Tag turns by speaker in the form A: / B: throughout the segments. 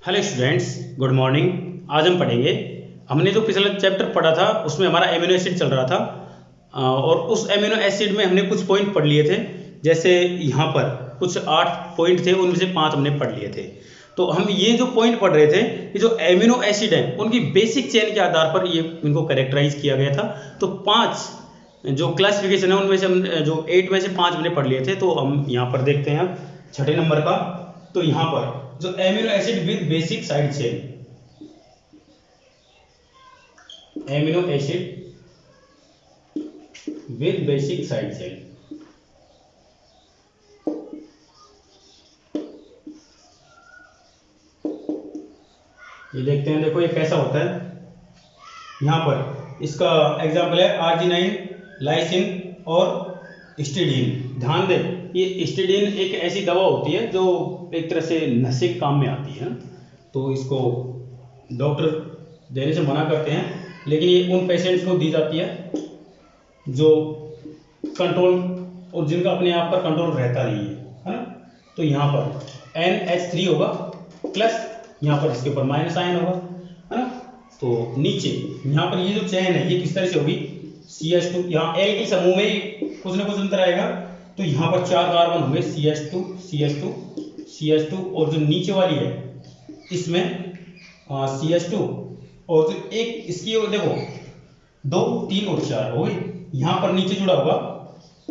A: Hello students, good morning. आज हम पढ़ेंगे, हमने जो पिछला चैप्टर पढ़ा था उसमें हमारा एमिनो एसिड चल रहा था और उस एमिनो एसिड में हमने कुछ पॉइंट पढ़ लिए थे। जैसे यहाँ पर कुछ 8 पॉइंट थे, उनमें से 5 हमने पढ़ लिए थे। तो हम ये जो पॉइंट पढ़ रहे थे कि जो एमिनो एसिड हैं उनकी बेसिक चेन के आधार पर ये इनको कैरेक्टराइज किया गया था। तो 5 जो क्लासिफिकेशन है उनमें से हम जो 8 में से 5 हमने पढ़ लिए थे। तो हम यहाँ पर देखते हैं छठे नंबर का। तो यहाँ पर जो amino acid with basic side chain, amino acid with basic side chain, ये देखते हैं। देखो ये कैसा होता है। यहाँ पर इसका एग्जांपल है आर्जिनाइन, लाइसिन और हिस्टिडीन। ध्यान दे, ये हिस्टिडीन एक ऐसी दवा होती है जो एक तरह से नशे के काम में आती है। तो इसको डॉक्टर देने से मना करते हैं, लेकिन ये उन पेशेंट्स को दी जाती है जो कंट्रोल और जिनका अपने आप पर कंट्रोल रहता नहीं है ना। तो यहाँ पर NH3 होगा प्लस, यहाँ पर इसके ऊपर माइनस आयन होगा, है ना। तो नीचे यहाँ पर ये जो चेन है ये किस तरह से होगी, CH2, यहाँ एल्किल समूह में ही कुछ ना कुछ अंतर आएगा। तो यहाँ पर 4 कार्बन होंगे, CH2 CH2 CH2, और जो नीचे वाली है इसमें CH2, और जो एक इसकी देखो 2 3 और 4 हो गई। यहाँ पर नीचे जुड़ा होगा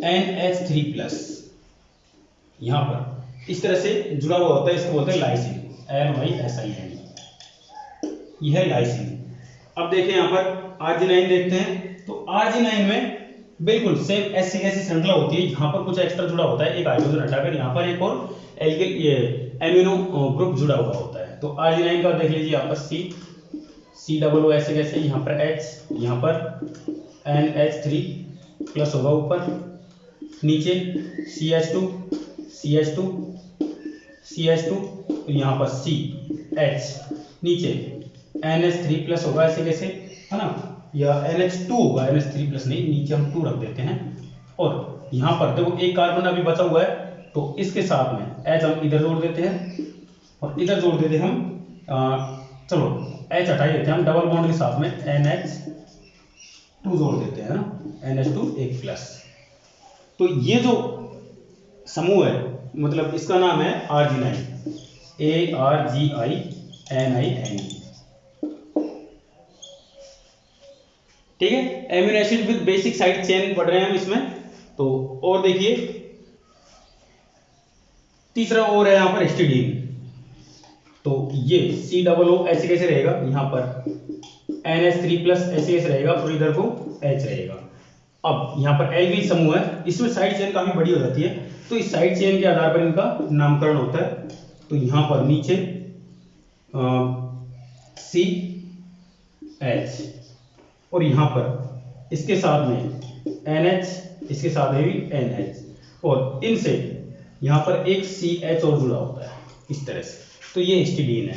A: NH3 प्लस, यहाँ पर इस तरह से जुड़ा हुआ होता है। इसको बोलते हैं लाइसिन, LYSIN, यह है लाइसिन। अब देखें यहाँ पर आर्जिनाइन देखते हैं। तो आर्जिनाइन में बिल्कुल सेम ऐसी श्रृंखला होती है। यहाँ पर कुछ एक्स्ट्रा जुड़ा होता है, एक हाइड्रोजन हटाकर यहाँ पर एक और एल्किल ये एमिनो ग्रुप जुड़ा हुआ होता है। तो आर्जिनाइन का देख लीजिए, यहाँ पर COO ऐसे कैसे, यहाँ पर H, यहाँ पर NH3 प्लस होगा ऊपर, नीचे CH2 तो यहाँ पर CH, नीचे NH3 प्लस होगा ऐसे कैसे, है ना, या NH2 होगा, NH3 प्लस नहीं, नीचे हम 2 रख देते हैं। और यहाँ पर देखो एक कार्बन अभी बचा हुआ है, तो इसके साथ में H हम इधर जोड़ देते हैं और इधर जोड़ देते हैं हम, चलो H हटाई देते हैं हम, डबल बॉन्ड के साथ में NH2 जोड़ देते हैं ना, NH2 एक प्लस। तो ये जो समूह है मतलब इसका नाम है आर्जिनाइन, ARGININE, ठीक है। Amino acid with basic side chain पढ़ रहे हैं हम इसमें। तो और देखिए तीसरा और है यहाँ पर हिस्टिडीन। तो ये COO ऐसे कैसे रहेगा, यहाँ पर NH3 प्लस ऐसे कैसे रहेगा और इधर को H रहेगा। अब यहाँ पर एल्किल समूह है, इसमें साइड चेन काफी बड़ी हो जाती है, तो इस साइड चेन के आधार पर इनका नामकरण होता है। तो यहाँ पर नीचे CH और यहाँ पर इसके साथ में NH, इसके साथ में भी NH, और इनसे यहाँ पर एक CH और जुड़ा होता है इस तरह से। तो ये हिस्टिडीन है।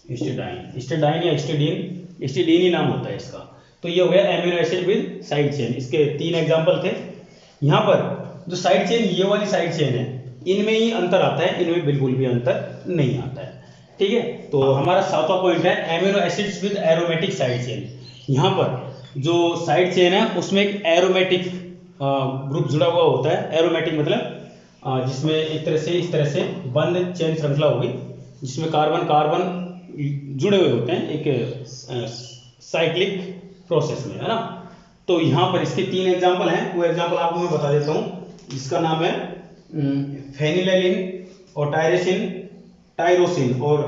A: हिस्टिडाइन या हिस्टिडीन ही नाम होता है इसका। तो ये हो गया amino acid with side chain. इसके 3 एग्जांपल थे। यहाँ पर जो साइड चेन, ये वाली साइड चेन है, इनमें ही अंतर आता है, इनमें बिल्कुल भी अंतर नहीं आता है, ठीक है। तो हमारा 7वां पॉइंट है amino acids with aromatic side chain. यहाँ पर जो साइड चेन है उसमें एक एरोमेटिक ग्रुप जुड़ा हुआ होता है। एरोमेटिक मतलब जिसमें एक तरह से इस तरह से बंद चेन श्रृंखला होगी, जिसमें कार्बन कार्बन जुड़े हुए होते हैं एक साइक्लिक प्रोसेस में, है ना। तो यहाँ पर इसके 3 एग्जांपल हैं, वो एग्जांपल आपको मैं बता देता हूँ। जिसका नाम है फेनिलैलिन और टायरोसिन और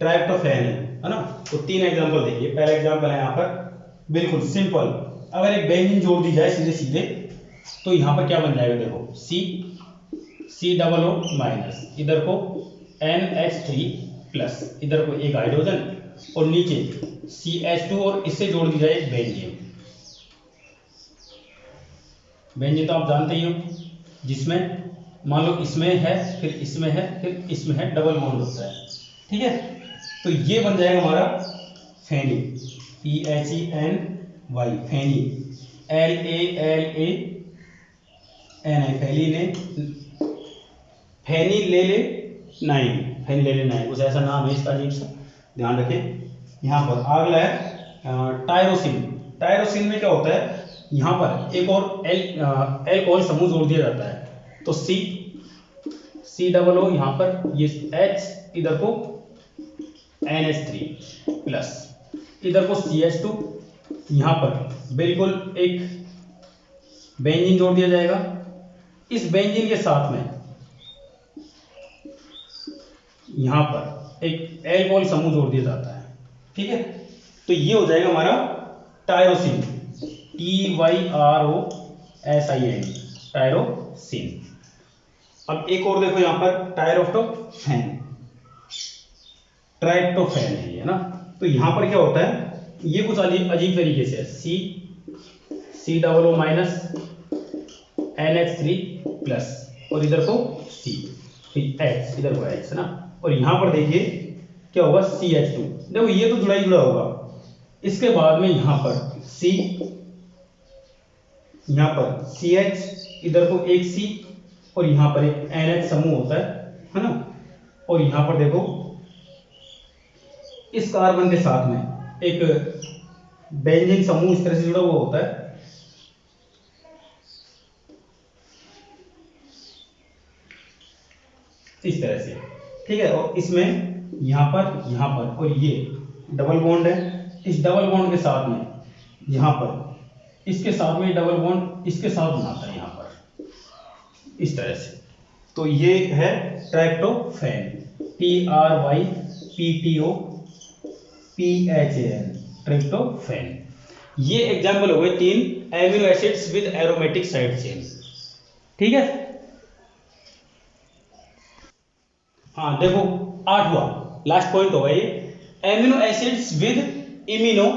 A: ट्राइप्टोफैन, है ना। तो 3 एग्जांपल देखिए। पहला एग्जांपल है यहाँ पर बिल्कुल सिंपल, अगर एक बेंजीन जोड़ दी जाए सीधे सीधे तो यहाँ पर क्या बन जाएगा, देखो COO माइनस, इधर को NH3 प्लस, इधर को एक हाइड्रोजन और नीचे CH2, और इससे जोड़ दी जाए एक बेंजीन तो आप जानते ही हो, जिसमें मान लो इसमें है, फिर इसमें है, फिर इसमें है, डबल बॉन्ड होता है, ठीक है। तो ये बन जाएगा हमारा फेनी, PHENY, फेनी, LALANI, फेलिन, फेनिलेलेनाइन कुछ ऐसा नाम है इसका, अजीब सा, ध्यान रखें। यहाँ पर अगला है टायरोसिन। टायरोसिन में क्या होता है, यहाँ पर एक और एल्कोहल समूह जोड़ दिया जाता है, तो सी डबल ओ, यहाँ पर ये H, इधर को NH3 प्लस, इधर को CH2, यहाँ पर बिल्कुल एक बेंजीन जोड़ दिया जाएगा। इस बेंजीन के साथ में यहाँ पर एक एल्कोहल समूह जोड़ दिया जाता है, ठीक है। तो ये हो जाएगा हमारा टायरोसिन, TYROSIN, टायरोसिन। अब एक और देखो यहाँ पर ट्राइप्टोफैन है ये ना। तो यहाँ पर क्या होता है, ये कुछ अजीब तरीके से है, C double O minus NH3 plus, और इधर को C, फिर H, इधर को H है ना। और यहाँ पर देखिए क्या होगा, CH2। देखो ये तो जुड़ा ही जुड़ा होगा। इसके बाद में यहाँ पर C, यहाँ पर CH, इधर को एक C, और यहाँ पर एक NH समूह होता है ना। और यहाँ पर देखो इस कार्बन के साथ में एक बेंजीन समूह इस तरह से जुड़ा हुआ होता है, इस तरह से, ठीक है। और इसमें यहाँ पर और ये डबल बॉन्ड है। इस डबल बॉन्ड के साथ में यहाँ पर इसके साथ में डबल बॉन्ड इसके साथ बनाता है यहाँ पर, इस तरह से। तो ये है ट्राइप्टोफैन, TRYPTOPHAN, ट्रिप्टोफैन। ये एग्जाम्पल हो गए 3 amino acids with aromatic side chain, ठीक है। हाँ देखो 8वां लास्ट पॉइंट होगा ये, amino acids with immuno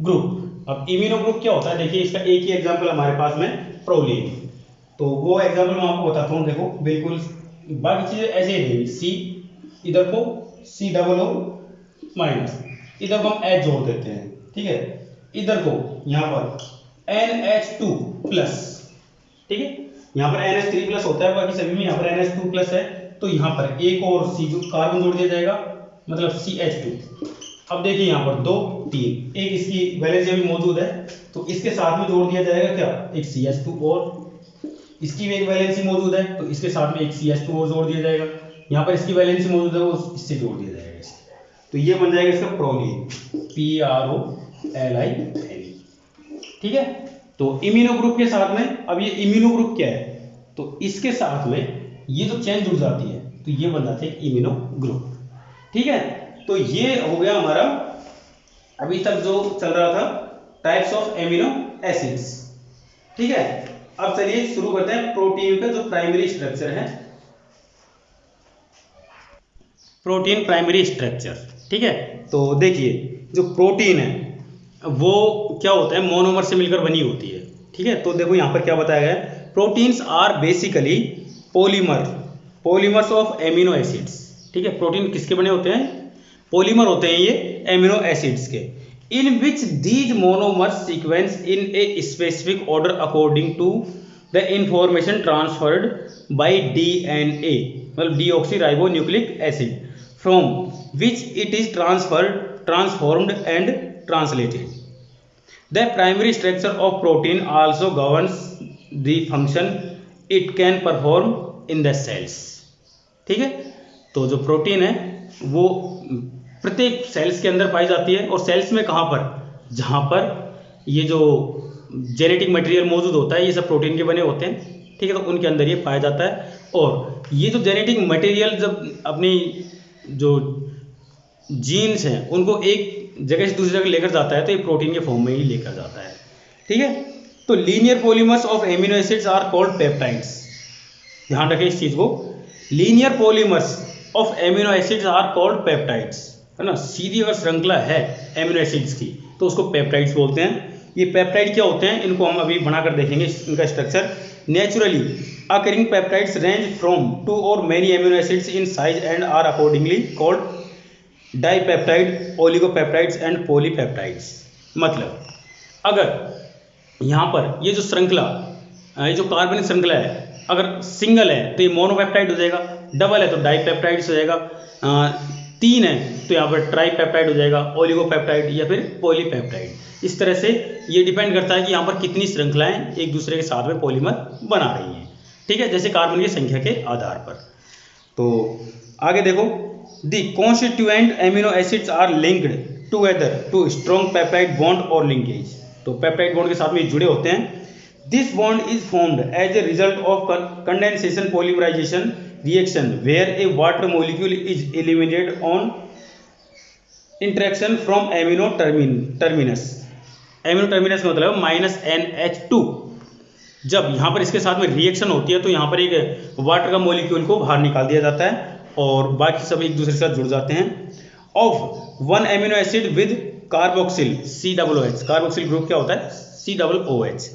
A: group. अब इम्यूनो ग्रुप क्या होता है, देखिए इसका एक ही एग्जांपल हमारे पास में प्रोलीन, तो वो एग्जांपल मैं आपको बताता हूँ। देखो बिल्कुल बाकी चीजें ऐसे ही रहेंगी, C, इधर को C डबल O माइनस, इधर को हम H जोड़ देते हैं, ठीक है। इधर को यहाँ पर NH2 प्लस, ठीक है। यहाँ पर NH3 प्लस होता है बाकी सभी में, यहाँ पर NH2 प्लस है, तो यहाँ पर एक और C कार्बन जोड़ दिया जाएगा, मतलब CH2। अब देखिए यहाँ पर 2 3, एक इसकी वैलेंसी अभी मौजूद है, तो इसके साथ में जोड़ दिया जाएगा क्या, एक CH2, और इसकी भी एक वैलेंसी मौजूद है, तो इसके साथ में एक CH2 और जोड़ दिया जाएगा। यहाँ पर इसकी वैलेंसी मौजूद है, वो इससे जोड़ दिया जाएगा इससे, तो ये बन जाएगा इसका प्रोलीन, PROLIN, ठीक है। तो इम्यूनो ग्रुप के साथ में, अब ये इम्यूनो ग्रुप क्या है, तो इसके साथ में ये जो चेन जुड़ जाती है, तो ये बन जाते हैं इम्यूनो ग्रुप, ठीक है। तो ये हो गया हमारा अभी तक जो चल रहा था टाइप्स ऑफ एमिनो एसिड्स, ठीक है। अब चलिए शुरू करते हैं प्रोटीन का जो प्राइमरी स्ट्रक्चर है, प्रोटीन प्राइमरी स्ट्रक्चर, ठीक है। तो देखिए जो प्रोटीन है वो क्या होता है, मोनोमर से मिलकर बनी होती है, ठीक है। तो देखो यहाँ पर क्या बताया गया है, proteins are basically polymers of amino acids, ठीक है। प्रोटीन किसके बने होते हैं, पॉलीमर होते हैं ये एमिनो एसिड्स के, in which these monomers sequence in a specific order according to the information transferred by DNA, मतलब deoxyribonucleic acid, from which it is transformed and translated. The primary structure of protein also governs the function it can perform in the cells, ठीक है। तो जो protein है वो प्रत्येक sales के अंदर पाई जाती है, और सेल्स में कहाँ पर, जहाँ पर ये जो जेनेटिक मटेरियल मौजूद होता है, ये सब प्रोटीन के बने होते हैं, ठीक है। तो उनके अंदर ये पाया जाता है, और ये जो जेनेटिक मटेरियल जब अपनी जो जीन्स हैं उनको एक जगह से दूसरी जगह लेकर जाता है, तो ये प्रोटीन के फॉर्म में ही लेकर जाता है, ठीक है। तो linear polymers of amino acids are called peptides, ध्यान रखें इस चीज को, linear polymers of amino acids are called peptides, है ना। सीधी अगर श्रृंखला है एमिनो एसिड्स की तो उसको पेप्टाइड्स बोलते हैं। ये पेप्टाइड क्या होते हैं, इनको हम अभी बनाकर देखेंगे इनका structure. Naturally occurring peptides range from 2 or many amino acids in size and are accordingly called dipeptide, oligopeptides and polypeptides. मतलब अगर यहाँ पर ये जो श्रृंखला, ये जो कार्बनिक श्रृंखला है, अगर सिंगल है तो ये मोनोपेप्टाइड हो जाएगा, डबल है तो डाइपेप्टाइड्स हो जाएगा, 3 है तो यहाँ पर ट्राईपेप्टाइड हो जाएगा, ओलिगोपेप्टाइड या फिर पॉलीपेप्टाइड। इस तरह से ये डिपेंड करता है कि यहाँ पर कितनी श्रृंखलाएं एक दूसरे के साथ में पॉलीमर बना रही हैं, ठीक है, जैसे कार्बन की संख्या के आधार पर। तो आगे देखो, the constituent amino acids are linked together to strong peptide bond और लिंकेज। तो पेप्टाइड बॉन्ड के साथ में जुड़े होते हैं। This bond is formed as a result of condensation polymerization reaction where a water molecule is eliminated on interaction from amino terminus. Amino terminus का मतलब -NH2। जब यहाँ पर इसके साथ में रिएक्शन होती है तो यहाँ पर एक वाटर का मॉलिक्यूल को बाहर निकाल दिया जाता है और बाकी सब एक दूसरे के साथ जुड़ जाते हैं। Of one amino acid with carboxyl COOH, carboxyl group क्या होता है COOH,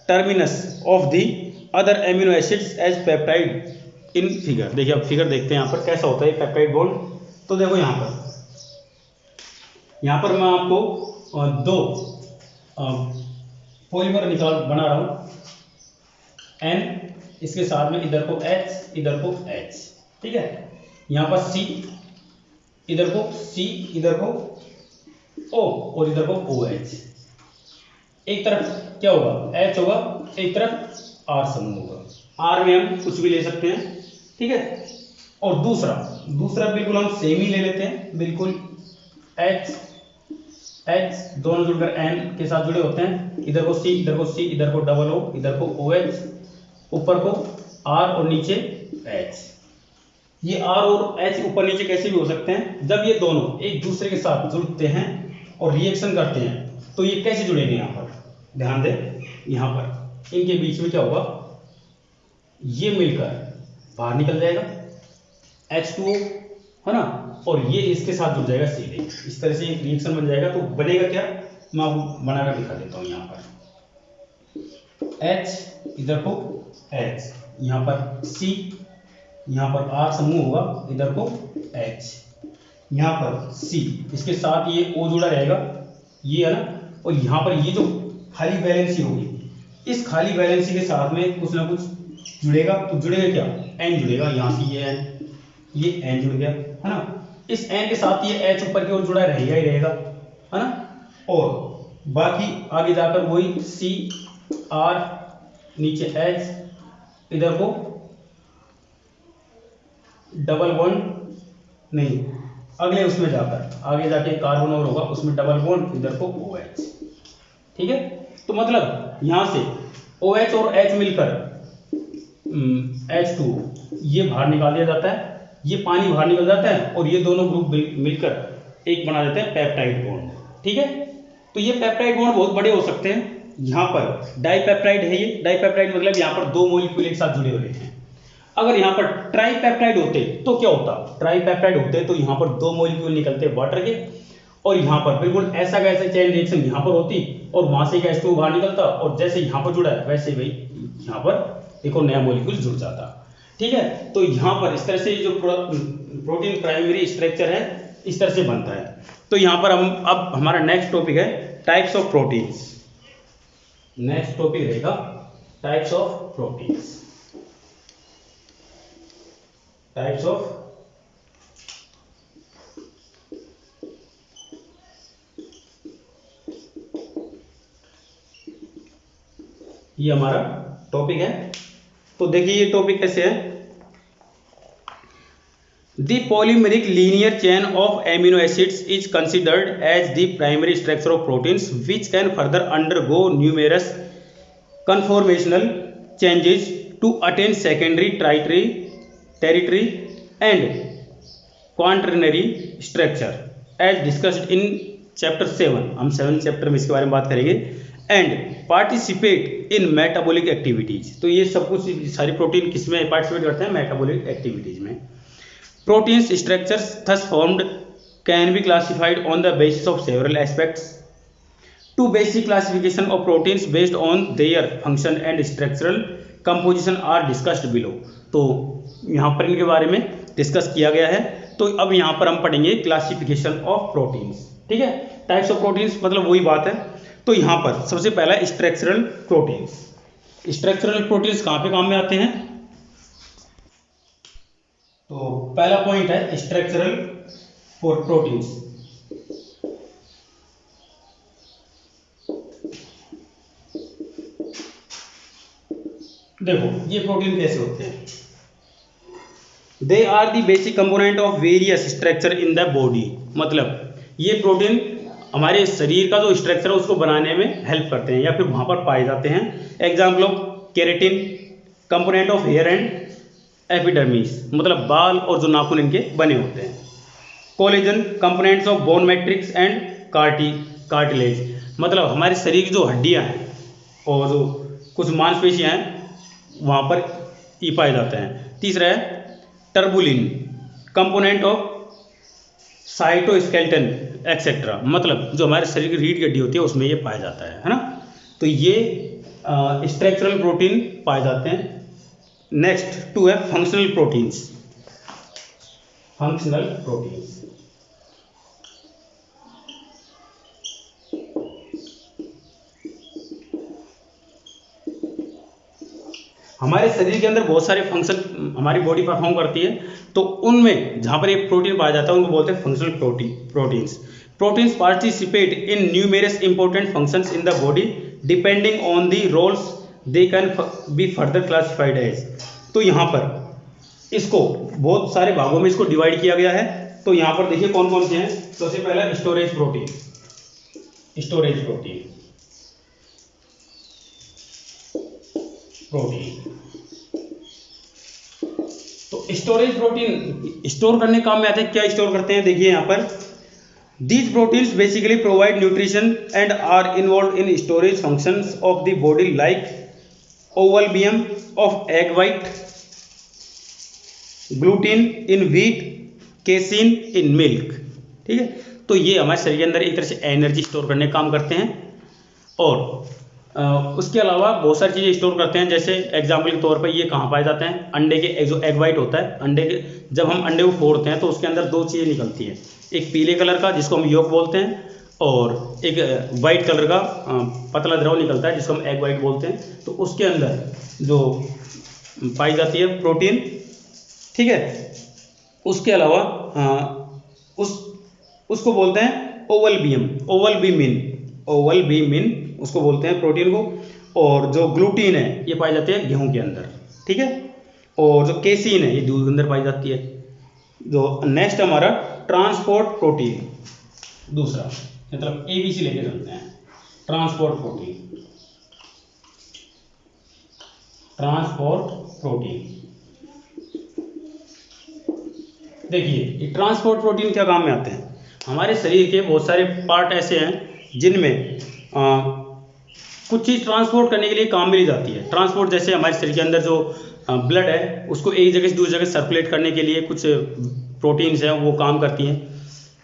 A: terminus of the other amino acids as peptide in figure. देखिए अब फिगर देखते हैं यहाँ पर कैसा होता है पेप्टाइड बॉन्ड। तो देखो यहाँ पर मैं आपको दो पॉलीमर बना रहा हूँ, N, इसके साथ में इधर को H इधर को H, ठीक है, यहाँ पर C, इधर को C इधर को O और इधर को OH। एक तरफ क्या होगा H होगा, एक तरफ R समूह होगा। R में हम कुछ भी ले सकते हैं, ठीक है। और दूसरा बिल्कुल हम सेम ही ले लेते हैं, बिल्कुल H दोनों जुड़कर N के साथ जुड़े होते हैं। इधर को C इधर को C इधर को O इधर को OH, ऊपर को R और नीचे H। ये R और H ऊपर नीचे कैसे भी हो सकते हैं, जब ये दोनों एक दूसरे के साथ जुड़ते हैं और रिएक्शन करते हैं तो ये कैसे जुड़ेंगे। यहाँ पर ध्यान दें, यहाँ पर इनके बीच में क्या होगा, ये मिलकर बाहर निकल जाएगा H2O, है ना, और ये इसके साथ जुड़ जाएगा सीधे। इस तरह से एक रिएक्शन बन जाएगा। तो बनेगा क्या, मैं आपको बनाकर दिखा देता हूँ। यहाँ पर H इधर को H, यहाँ पर C, यहाँ पर R समूह होगा, इधर को H, यहाँ पर C, इसके साथ ये O जुड़ा रहेगा, ये है ना, और यहाँ पर ये जो खाली वैलेंसी होगी, इस खाली वैलेंसी के साथ में कुछ ना कुछ जुड़ेगा। तो जुड़ेगा क्या, N जुड़ेगा, यहाँ से ये N जुड़ गया, है ना। इस N के साथ ये H ऊपर की ओर जुड़ा रहेगा ही रहेगा, है ना। और बाकी आगे जाकर वही C R नीचे H, इधर को डबल बॉन्ड नहीं, अगले उसमें जाकर आगे जाके कार्बन और होगा, उसमें डबल बॉन्ड, इधर को OH, ठीक है। तो मतलब यहाँ से OH और H मिलकर H2 ये बाहर निकाल दिया जाता है, ये पानी बाहर निकल जाता है और ये दोनों ग्रुप मिलकर एक बना देते हैं पेप्टाइड बॉन्ड, ठीक है। तो ये पेप्टाइड बॉन्ड बहुत बड़े हो सकते हैं। यहाँ पर डाइपेप्टाइड है, ये डाइपेप्टाइड मतलब यहाँ पर दो मॉलिक्यूल एक साथ जुड़े हुए हैं। अगर यहाँ पर ट्राईपेप्टाइड होते तो क्या होता, ट्राईपेप्टाइड होते तो यहाँ पर दो मॉलिक्यूल निकलते वाटर के, और यहाँ पर बिल्कुल ऐसा का ऐसा चेन रिएक्शन यहाँ पर होती और वहां से H2O बाहर निकलता, और जैसे यहाँ पर जुड़ा है वैसे भाई यहाँ पर एक और नया मॉलिक्यूल जुड़ जाता, ठीक है। तो यहाँ पर इस तरह से जो प्रोटीन प्राइमरी स्ट्रक्चर है इस तरह से बनता है। तो यहाँ पर हम अब हमारा नेक्स्ट टॉपिक है types of proteins. Next topic रहेगा types of proteins. Types of ये हमारा टॉपिक है। तो देखिए ये टॉपिक कैसे है, the polymeric linear chain of amino acids is considered as the primary structure of proteins which can further undergo numerous conformational changes to attain secondary tertiary and quaternary structure as discussed in chapter 7। हम 7 chapter में इसके बारे में बात करेंगे। And participate in metabolic activities. तो ये सब कुछ सारी प्रोटीन किसमें पार्टिसिपेट करते हैं, मेटाबॉलिक एक्टिविटीज में। Proteins structures thus formed can be classified on the basis of several aspects. Two basic classification of proteins based on their function and structural composition are discussed below. तो यहाँ पर इनके बारे में discuss किया गया है। तो अब यहाँ पर हम पढ़ेंगे क्लासिफिकेशन ऑफ प्रोटीन्स, ठीक है। टाइप्स ऑफ प्रोटीन्स मतलब वही बात है। तो यहाँ पर सबसे पहला स्ट्रक्चरल प्रोटीन्स। स्ट्रक्चरल प्रोटीन्स कहाँ पे काम में आते हैं, तो पहला पॉइंट है स्ट्रक्चरल फॉर प्रोटीन्स। देखो ये प्रोटीन कैसे होते हैं। They are the basic component of various structure in the body. मतलब ये प्रोटीन हमारे शरीर का जो स्ट्रक्चर है उसको बनाने में हेल्प करते हैं या फिर वहाँ पर पाए जाते हैं। Example of keratin, component of hair and epidermis, मतलब बाल और जो नाखून इनके बने होते हैं। Collagen, components of bone matrix and cartilage, मतलब हमारे शरीर की जो हड्डियाँ हैं और जो कुछ मांसपेशियाँ हैं वहाँ पर ये पाए जाते हैं। तीसरा है टर्बुलिन, कंपोनेंट ऑफ साइटोस्केलेटन एक्सेट्रा, मतलब जो हमारे शरीर की रीढ़ की हड्डी होती है उसमें ये पाया जाता है ना। तो ये स्ट्रक्चरल प्रोटीन पाए जाते हैं। नेक्स्ट टू है फंक्शनल प्रोटीन्स। फंक्शनल प्रोटीन्स हमारे शरीर के अंदर बहुत सारे फंक्शन हमारी बॉडी परफॉर्म करती है, तो उनमें जहाँ पर एक प्रोटीन पाया जाता है उनको बोलते हैं functional proteins. Proteins participate in numerous important functions in the body depending on the roles they can be further classified as. तो यहाँ पर इसको बहुत सारे भागों में इसको डिवाइड किया गया है। तो यहाँ पर देखिए कौन कौन से हैं। सबसे पहला स्टोरेज प्रोटीन। स्टोरेज प्रोटीन तो स्टोरेज प्रोटीन स्टोर करने काम में आते हैं। क्या स्टोर करते हैं देखिए यहाँ पर, these proteins basically provide nutrition and are involve in storage functions of the body like ovalbumin of egg white, gluten in wheat, casein in milk. ठीक है, तो ये हमारे शरीर के अंदर एक तरह से एनर्जी स्टोर करने का काम करते हैं। और उसके अलावा बहुत सारी चीज़ें स्टोर करते हैं। जैसे एग्जाम्पल के तौर पर ये कहाँ पाए जाते हैं, अंडे के जो एग वाइट होता है, अंडे के जब हम अंडे को फोड़ते हैं तो उसके अंदर दो चीज़ें निकलती हैं, एक पीले कलर का जिसको हम योक बोलते हैं और एक वाइट कलर का पतला द्रव निकलता है जिसको हम एग वाइट बोलते हैं। तो उसके अंदर जो पाई जाती है प्रोटीन, ठीक है। उसके अलावा उसको बोलते हैं ओवलबीमिन उसको बोलते हैं प्रोटीन को। और जो ग्लूटीन है ये पाई जाती है गेहूं के अंदर, ठीक है। और जो केसीन है ये दूध के अंदर पाई जाती है। जो नेक्स्ट हमारा ट्रांसपोर्ट प्रोटीन, दूसरा मतलब ABC लेके चलते हैं। ट्रांसपोर्ट प्रोटीन देखिए ये ट्रांसपोर्ट प्रोटीन क्या काम में आते हैं। हमारे शरीर के बहुत सारे पार्ट ऐसे हैं जिनमें कुछ चीज़ ट्रांसपोर्ट करने के लिए काम में ली जाती है। ट्रांसपोर्ट जैसे हमारे शरीर के अंदर जो ब्लड है उसको एक जगह से दूसरी जगह सर्कुलेट करने के लिए कुछ प्रोटीन्स हैं वो काम करती हैं।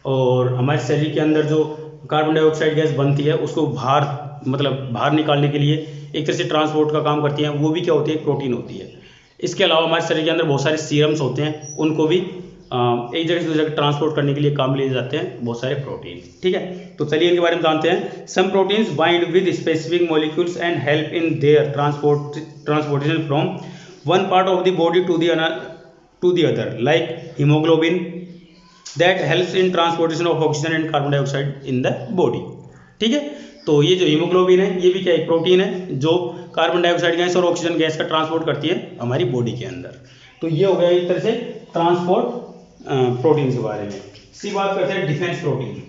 A: और हमारे शरीर के अंदर जो कार्बन डाइऑक्साइड गैस बनती है उसको बाहर निकालने के लिए एक तरह से ट्रांसपोर्ट का काम करती हैं, वो भी क्या होती है, प्रोटीन होती है। इसके अलावा हमारे शरीर के अंदर बहुत सारे सीरम्स होते हैं, उनको भी एक जगह से दूसरी जगह ट्रांसपोर्ट करने के लिए काम लिए जाते हैं बहुत सारे प्रोटीन, ठीक है। तो चलिए इनके बारे में जानते हैं। Some proteins bind with specific molecules and help in their transportation from one part of the body to the other like haemoglobin that helps in transportation of oxygen and carbon dioxide in the body, ठीक है। तो ये जो haemoglobin है ये भी क्या एक प्रोटीन है जो कार्बन डाइऑक्साइड गैस और ऑक्सीजन गैस का ट्रांसपोर्ट करती है हमारी बॉडी के अंदर। तो ये हो गया एक तरह से ट्रांसपोर्ट प्रोटीन के बारे में। इसी बात करते हैं डिफेंस प्रोटीन।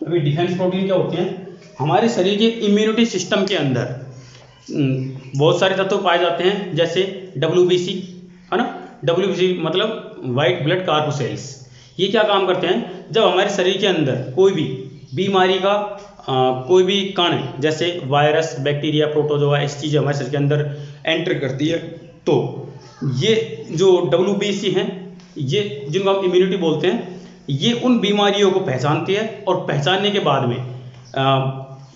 A: अभी डिफेंस प्रोटीन क्या होते हैं, हमारे शरीर के इम्यूनिटी सिस्टम के अंदर बहुत सारे तत्व पाए जाते हैं। जैसे WBC है ना, WBC मतलब वाइट ब्लड कार्पोसेल्स। ये क्या काम करते हैं, जब हमारे शरीर के अंदर कोई भी बीमारी का कोई भी कण जैसे वायरस, बैक्टीरिया, प्रोटोजोआ ऐसी चीज़ें हमारे शरीर के अंदर एंटर करती है, तो ये जो WBC हैं ये जिनको हम इम्यूनिटी बोलते हैं, ये उन बीमारियों को पहचानती है और पहचानने के बाद में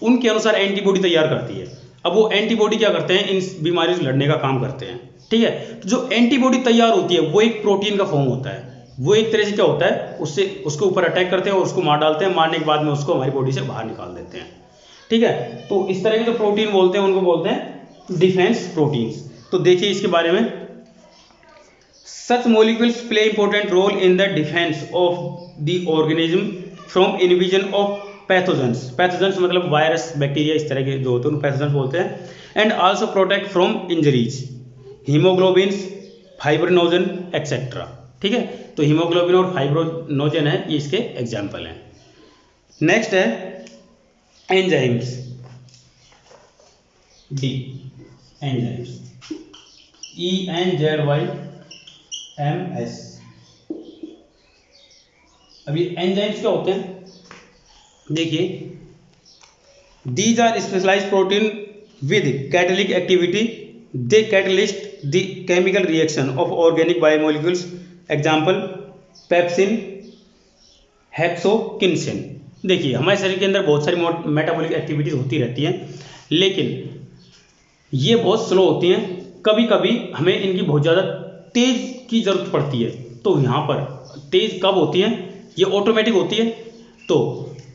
A: उनके अनुसार एंटीबॉडी तैयार करती है। अब वो एंटीबॉडी क्या करते हैं, इन बीमारियों से लड़ने का काम करते हैं, ठीक है। तो जो एंटीबॉडी तैयार होती है वो एक प्रोटीन का फॉर्म होता है। वो एक तरह से क्या होता है, उससे उसके ऊपर अटैक करते हैं और उसको मार डालते हैं। मारने के बाद में उसको हमारी बॉडी से बाहर निकाल देते हैं। ठीक है। तो इस तरह के जो प्रोटीन बोलते हैं उनको बोलते हैं डिफेंस प्रोटीन्स। तो देखिए इसके बारे में, such molecules play important role in the defence of the organism from invasion of pathogens. Pathogens मतलब वायरस, बैक्टीरिया, इस तरह के जो होते हैं उनको पैथोजेंस बोलते हैं। And also protect from injuries, haemoglobins, fibrinogen etcetera. ठीक है, तो हीमोग्लोबिन और फाइब्रिनोजन है, ये इसके एग्जाम्पल हैं। नेक्स्ट है एंजाइम्स, डी एंजाइम्स, ENZYMS। अभी एंजाइम्स क्या होते हैं, देखिए, these are specialised protein with catalytic activity, they catalyst the chemical reaction of organic biomolecules. Example pepsin, hexokinase. देखिए हमारे शरीर के अंदर बहुत सारी मेटाबॉलिक एक्टिविटीज होती रहती हैं, लेकिन ये बहुत स्लो होती हैं। कभी कभी हमें इनकी बहुत ज़्यादा तेज की ज़रूरत पड़ती है। तो यहाँ पर तेज कब होती हैं, ये ऑटोमेटिक होती है। तो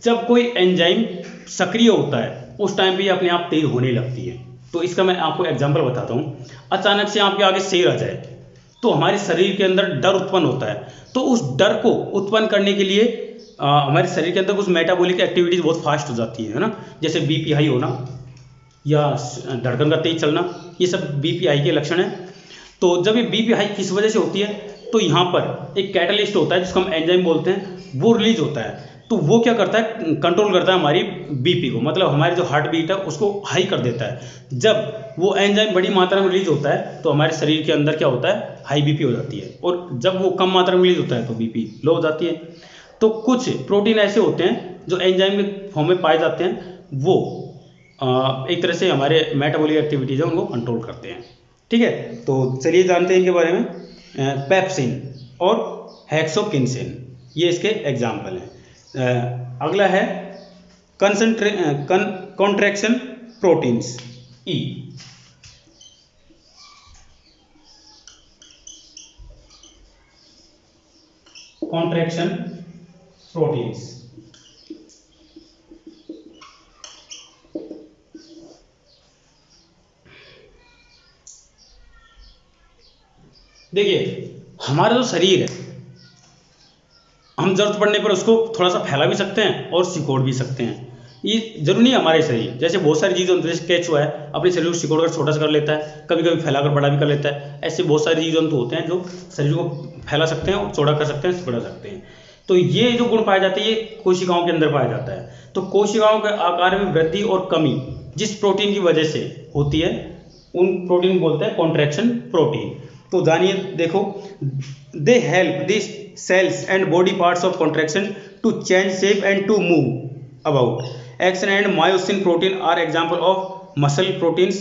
A: जब कोई एंजाइम सक्रिय होता है उस टाइम पे ये अपने आप तेज होने लगती है। तो इसका मैं आपको एग्जांपल बताता हूँ। अचानक से आपके आगे शेर आ जाए तो हमारे शरीर के अंदर डर उत्पन्न होता है। तो उस डर को उत्पन्न करने के लिए हमारे शरीर के अंदर कुछ मेटाबॉलिक एक्टिविटीज़ बहुत फास्ट हो जाती है ना, जैसे बीपी हाई होना या धड़कन का तेज चलना, ये सब बीपी हाई के लक्षण हैं। तो जब ये बीपी हाई किस वजह से होती है, तो यहाँ पर एक कैटलिस्ट होता है जिसको हम एंजाइम बोलते हैं, वो रिलीज होता है। तो वो क्या करता है, कंट्रोल करता है हमारी बीपी को, मतलब हमारी जो हार्ट बीट है उसको हाई कर देता है। जब वो एंजाइम बड़ी मात्रा में रिलीज होता है तो हमारे शरीर के अंदर क्या होता है, हाई बीपी हो जाती है, और जब वो कम मात्रा में रिलीज होता है तो बीपी लो हो जाती है। तो कुछ प्रोटीन ऐसे होते हैं जो एंजाइम के फॉर्म में पाए जाते हैं, वो एक तरह से हमारे मेटाबॉलिक एक्टिविटीज़ है उनको कंट्रोल करते हैं। ठीक है, तो चलिए जानते हैं इनके बारे में। पेप्सिन और हेक्सोकिन्सिन, ये इसके एग्जाम्पल हैं। अगला है कॉन्ट्रैक्शन प्रोटीन्स, ई। कॉन्ट्रैक्शन प्रोटीन्स, देखिए हमारा जो शरीर है, हम जरूरत पड़ने पर उसको थोड़ा सा फैला भी सकते हैं और सिकोड़ भी सकते हैं। ये जरूरी नहीं है हमारे शरीर, जैसे बहुत सारी चीज़ें, जैसे केचुआ है अपने शरीर को सिकोड़ कर छोटा सा कर लेता है, कभी कभी फैलाकर बड़ा भी कर लेता है। ऐसे बहुत सारे जीव जंतु होते हैं जो शरीर को फैला सकते हैं और चौड़ा कर सकते हैं, सिकोड़ा सकते हैं। तो ये जो गुण पाया जाता है ये कोशिकाओं के अंदर पाया जाता है। तो कोशिकाओं के आकार में वृद्धि और कमी जिस प्रोटीन की वजह से होती है उन प्रोटीन को बोलते हैं कॉन्ट्रैक्शन प्रोटीन। तो जानिए, देखो, they help this cells and body parts of contraction to change shape and to move about. Action and myosin protein are example of muscle proteins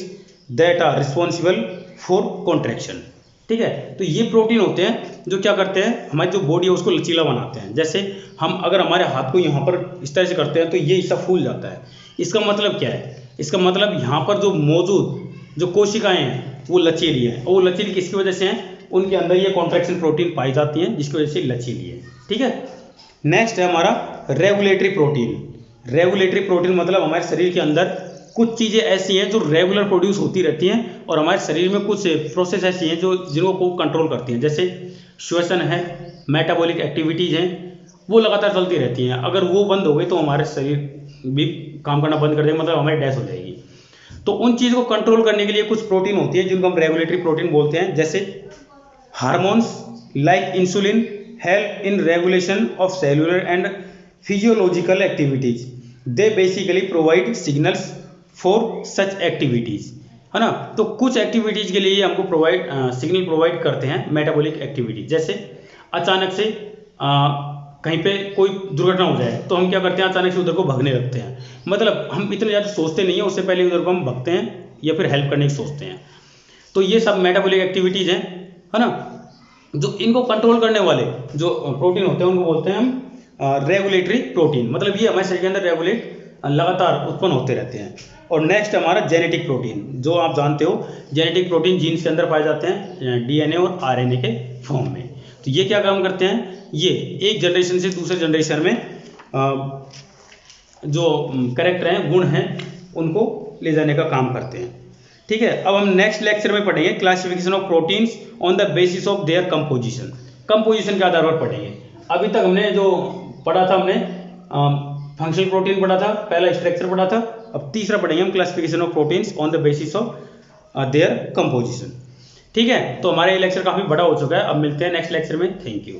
A: that are responsible for contraction. ठीक है, तो ये protein होते हैं जो क्या करते हैं, हमारी जो बॉडी है उसको लचीला बनाते हैं। जैसे हम अगर हमारे हाथ को यहाँ पर इस तरह से करते हैं तो ये हिस्सा फूल जाता है। इसका मतलब क्या है, इसका मतलब यहाँ पर जो मौजूद जो कोशिकाएं हैं वो लचीली हैं, और वो लचीली किसकी वजह से हैं, उनके अंदर ये कॉन्ट्रैक्शन प्रोटीन पाई जाती हैं जिसकी वजह से लचीली है। ठीक है, नेक्स्ट है हमारा रेगुलेटरी प्रोटीन। रेगुलेटरी प्रोटीन मतलब हमारे शरीर के अंदर कुछ चीज़ें ऐसी हैं जो रेगुलर प्रोड्यूस होती रहती हैं, और हमारे शरीर में कुछ प्रोसेस ऐसी हैं जो जिनको कंट्रोल करती हैं। जैसे श्वसन है, मेटाबॉलिक एक्टिविटीज़ हैं, वो लगातार चलती रहती हैं। अगर वो बंद हो गई तो हमारे शरीर भी काम करना बंद कर देगा, मतलब हमारी डेथ हो जाएगी। तो उन चीज़ों को कंट्रोल करने के लिए कुछ प्रोटीन होती है जिनको हम रेगुलेटरी प्रोटीन बोलते हैं। जैसे hormones like insulin help in regulation of cellular and physiological activities. They basically provide signals for such activities, है ना। तो कुछ एक्टिविटीज के लिए हमको सिग्नल प्रोवाइड करते हैं मेटाबॉलिक एक्टिविटीज। जैसे अचानक से कहीं पे कोई दुर्घटना हो जाए तो हम क्या करते हैं, अचानक से उधर को भागने लगते हैं। मतलब हम इतने ज़्यादा सोचते नहीं है, उससे पहले उधर को हम भागते हैं या फिर हेल्प करने की सोचते हैं। तो ये सब मेटाबॉलिक एक्टिविटीज़ हैं, है ना। जो इनको कंट्रोल करने वाले जो प्रोटीन होते हैं उनको बोलते हैं हम रेगुलेटरी प्रोटीन। मतलब ये हमारे शरीर के अंदर रेगुलेट लगातार उत्पन्न होते रहते हैं। और नेक्स्ट हमारा जेनेटिक प्रोटीन, जो आप जानते हो जेनेटिक प्रोटीन जीन्स के अंदर पाए जाते हैं डीएनए और आरएनए के फॉर्म में। तो ये क्या काम करते हैं, ये एक जनरेशन से दूसरे जनरेशन में जो कैरेक्टर हैं, गुण हैं, उनको ले जाने का काम करते हैं। ठीक है, अब हम नेक्स्ट लेक्चर में पढ़ेंगे classification of proteins on the basis of their composition. Composition के आधार पर पढ़ेंगे। अभी तक हमने जो पढ़ा था, हमने फंक्शनल प्रोटीन पढ़ा था, पहला स्ट्रक्चर पढ़ा था। अब तीसरा पढ़ेंगे हम classification of proteins on the basis of their composition. ठीक है, तो हमारा ये लेक्चर काफ़ी बड़ा हो चुका है। अब मिलते हैं नेक्स्ट लेक्चर में। Thank you.